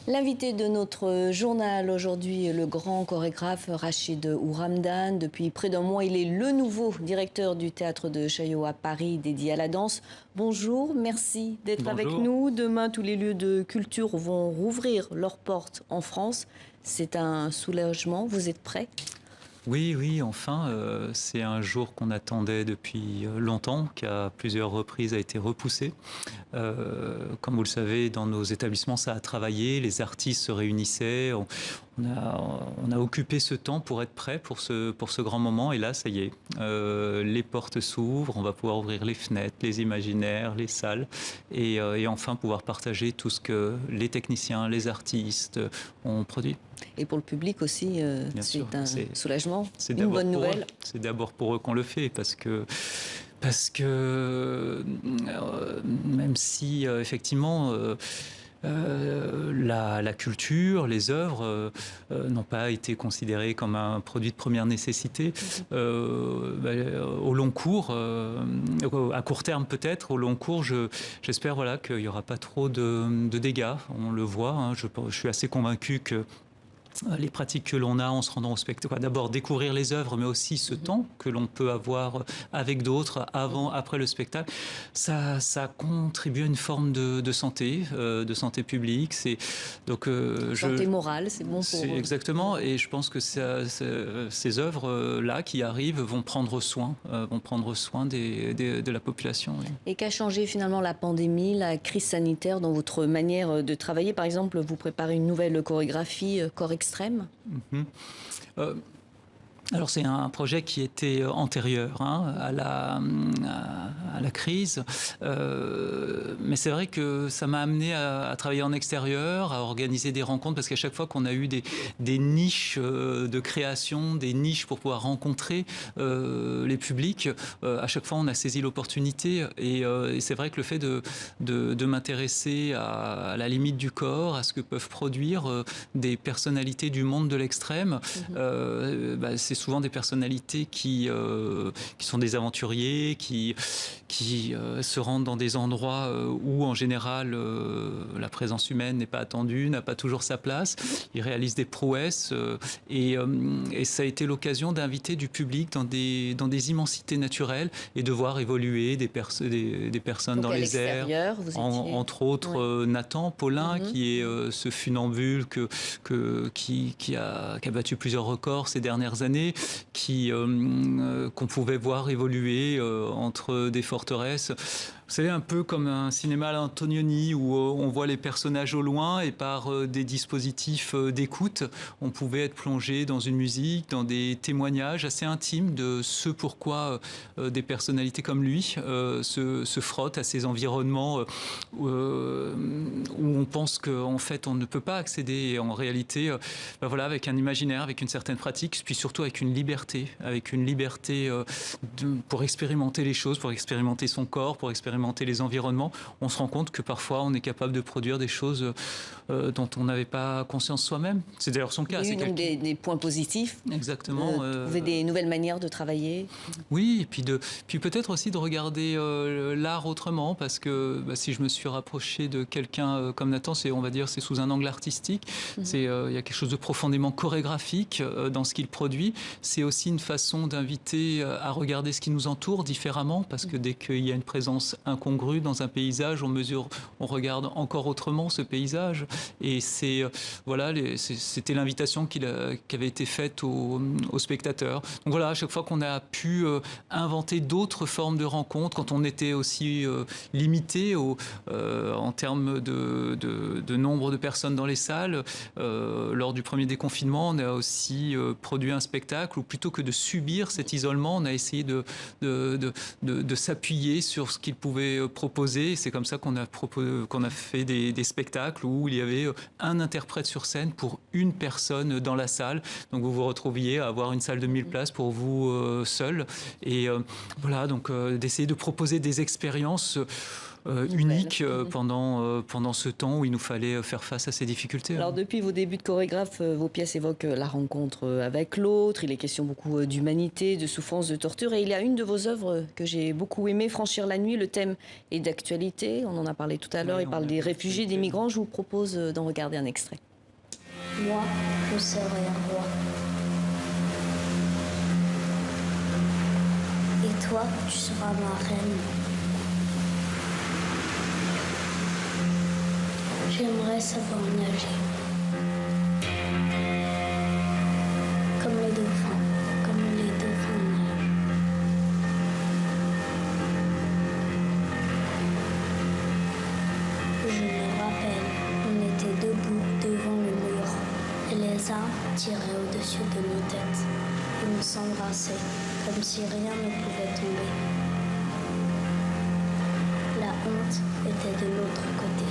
L'invité de notre journal aujourd'hui est le grand chorégraphe Rachid Ouramdan. Depuis près d'un mois, il est le nouveau directeur du théâtre de Chaillot à Paris dédié à la danse. Bonjour, merci d'être avec nous. Demain, tous les lieux de culture vont rouvrir leurs portes en France. C'est un soulagement, vous êtes prêts ? Oui, oui, enfin, c'est un jour qu'on attendait depuis longtemps, qui à plusieurs reprises a été repoussé. Comme vous le savez, dans nos établissements, ça a travaillé, les artistes se réunissaient, on a occupé ce temps pour être prêt pour ce grand moment, et là, ça y est, les portes s'ouvrent, on va pouvoir ouvrir les fenêtres, les imaginaires, les salles, et enfin pouvoir partager tout ce que les techniciens, les artistes ont produit. Et pour le public aussi, c'est un soulagement, c'est une bonne nouvelle. C'est d'abord pour eux qu'on le fait, parce que même si effectivement la culture, les œuvres n'ont pas été considérées comme un produit de première nécessité. Au long cours, à court terme peut-être, au long cours, j'espère voilà, qu'il n'y aura pas trop de dégâts. On le voit, hein, je suis assez convaincu que les pratiques que l'on a en se rendant au spectacle, d'abord découvrir les œuvres, mais aussi ce temps que l'on peut avoir avec d'autres avant, après le spectacle, ça contribue à une forme de santé publique. Santé morale, c'est bon pour eux. Exactement, et je pense que ces œuvres-là qui arrivent vont prendre soin de la population. Oui. Et qu'a changé finalement la pandémie, la crise sanitaire dans votre manière de travailler ? Par exemple, vous préparez une nouvelle chorégraphie, Corps Extrême. Alors c'est un projet qui était antérieur à la crise, mais c'est vrai que ça m'a amené à travailler en extérieur, à organiser des rencontres, parce qu'à chaque fois qu'on a eu des niches de création, des niches pour pouvoir rencontrer les publics, à chaque fois on a saisi l'opportunité, et c'est vrai que le fait de m'intéresser à la limite du corps, à ce que peuvent produire des personnalités du monde de l'extrême, c'est souvent des personnalités qui sont des aventuriers, qui se rendent dans des endroits où en général la présence humaine n'est pas attendue, n'a pas toujours sa place. Ils réalisent des prouesses et ça a été l'occasion d'inviter du public dans des immensités naturelles et de voir évoluer des personnes dans les airs. Entre autres, Nathan Paulin, qui est ce funambule qui a battu plusieurs records ces dernières années, qu'on pouvait voir évoluer entre des forteresses. Vous savez, un peu comme un cinéma à l'Antonioni où on voit les personnages au loin, et par des dispositifs d'écoute, on pouvait être plongé dans une musique, dans des témoignages assez intimes de ce pourquoi des personnalités comme lui se frottent à ces environnements où on pense qu'en fait on ne peut pas accéder, et en réalité, voilà, avec un imaginaire, avec une certaine pratique, puis surtout avec une liberté pour expérimenter les choses, pour expérimenter son corps, pour expérimenter les environnements, on se rend compte que parfois on est capable de produire des choses dont on n'avait pas conscience soi-même. C'est d'ailleurs son cas. Il y a eu donc des points positifs. Exactement. Trouver des nouvelles manières de travailler. Oui, et puis peut-être aussi de regarder l'art autrement, parce que si je me suis rapproché de quelqu'un comme Nathan, on va dire c'est sous un angle artistique. Il y a quelque chose de profondément chorégraphique dans ce qu'il produit. C'est aussi une façon d'inviter à regarder ce qui nous entoure différemment, parce que dès qu'il y a une présence incongrue dans un paysage, on regarde encore autrement ce paysage. Et c'était l'invitation qui avait été faite aux spectateurs. Donc voilà, à chaque fois qu'on a pu inventer d'autres formes de rencontres, quand on était aussi limité en termes de nombre de personnes dans les salles, lors du premier déconfinement, on a aussi produit un spectacle où, plutôt que de subir cet isolement, on a essayé de s'appuyer sur ce qu'il pouvait proposer. C'est comme ça qu'on a fait des spectacles où il y avait un interprète sur scène pour une personne dans la salle. Donc vous vous retrouviez à avoir une salle de 1000 places pour vous seul. Et voilà, donc d'essayer de proposer des expériences unique pendant ce temps où il nous fallait faire face à ces difficultés. Alors depuis vos débuts de chorégraphe, vos pièces évoquent la rencontre avec l'autre, il est question beaucoup d'humanité, de souffrance, de torture, et il y a une de vos œuvres que j'ai beaucoup aimée, Franchir la nuit. Le thème est d'actualité, on en a parlé tout à l'heure, il parle des réfugiés, des migrants. Je vous propose d'en regarder un extrait. Moi, je serai un roi. Et toi, tu seras ma reine. J'aimerais savoir nager. Comme les dauphins, nagent. Je me rappelle, on était debout devant le mur et les arbres tiraient au-dessus de nos têtes et on s'embrassait comme si rien ne pouvait tomber. La honte était de l'autre côté.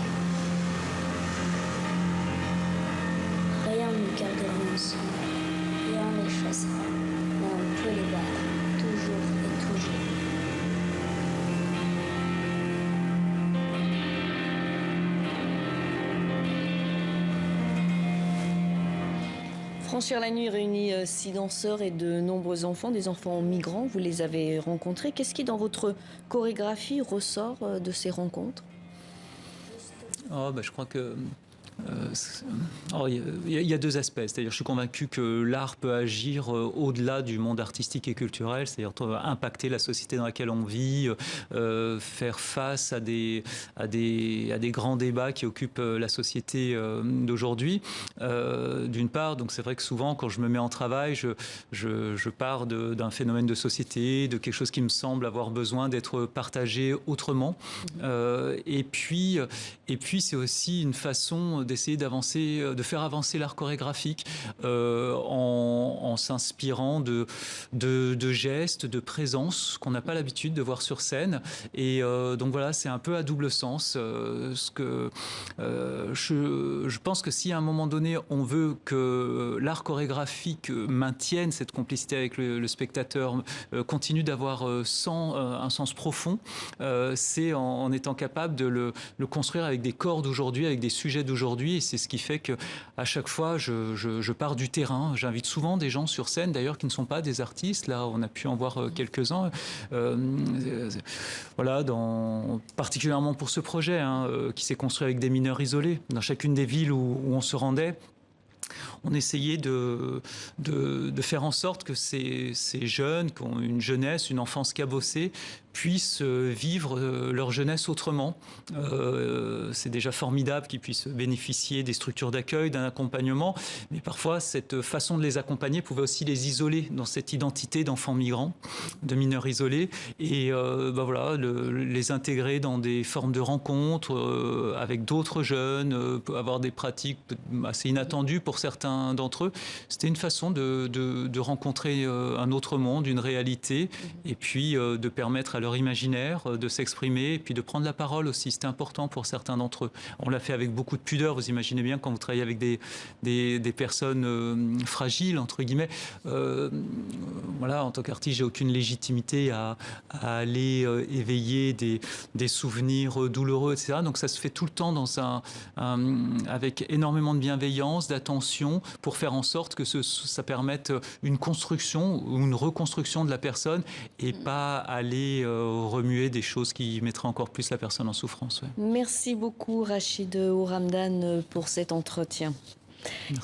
Rien ne gardera ensemble, rien les chassera, mais on peut les battre, toujours et toujours. Franchir la nuit réunit 6 danseurs et de nombreux enfants, des enfants migrants. Vous les avez rencontrés. Qu'est-ce qui, dans votre chorégraphie, ressort de ces rencontres? Je crois que il y a deux aspects. C'est-à-dire, je suis convaincu que l'art peut agir au-delà du monde artistique et culturel, c'est-à-dire impacter la société dans laquelle on vit, faire face à des grands débats qui occupent la société d'aujourd'hui. D'une part, donc c'est vrai que souvent, quand je me mets en travail, je pars d'un phénomène de société, de quelque chose qui me semble avoir besoin d'être partagé autrement. Et puis, c'est aussi une façon d'essayer de faire avancer l'art chorégraphique en s'inspirant de gestes, de présences qu'on n'a pas l'habitude de voir sur scène. Et donc voilà, c'est un peu à double sens. Je pense que si à un moment donné, on veut que l'art chorégraphique maintienne cette complicité avec le spectateur, continue d'avoir un sens profond, c'est en étant capable de le construire avec des corps d'aujourd'hui, avec des sujets d'aujourd'hui. Et c'est ce qui fait qu'à chaque fois, je pars du terrain. J'invite souvent des gens sur scène, d'ailleurs, qui ne sont pas des artistes. Là, on a pu en voir quelques-uns. Voilà, particulièrement pour ce projet, qui s'est construit avec des mineurs isolés. Dans chacune des villes où on se rendait, on essayait de faire en sorte que ces jeunes, qui ont une jeunesse, une enfance cabossée, puissent vivre leur jeunesse autrement. C'est déjà formidable qu'ils puissent bénéficier des structures d'accueil, d'un accompagnement, mais parfois cette façon de les accompagner pouvait aussi les isoler dans cette identité d'enfants migrants, de mineurs isolés, et voilà, les intégrer dans des formes de rencontres avec d'autres jeunes, avoir des pratiques assez inattendues pour certains d'entre eux. C'était une façon de rencontrer un autre monde, une réalité, et puis de permettre à leur imaginaire de s'exprimer et puis de prendre la parole aussi. C'était important pour certains d'entre eux. On l'a fait avec beaucoup de pudeur. Vous imaginez bien quand vous travaillez avec des personnes fragiles, entre guillemets. Voilà, en tant qu'artiste, j'ai aucune légitimité à aller éveiller des souvenirs douloureux, etc. Donc ça se fait tout le temps avec énormément de bienveillance, d'attention, pour faire en sorte que ça permette une construction ou une reconstruction de la personne et pas aller remuer des choses qui mettraient encore plus la personne en souffrance. Ouais. Merci beaucoup Rachid Ouramdane pour cet entretien. Merci.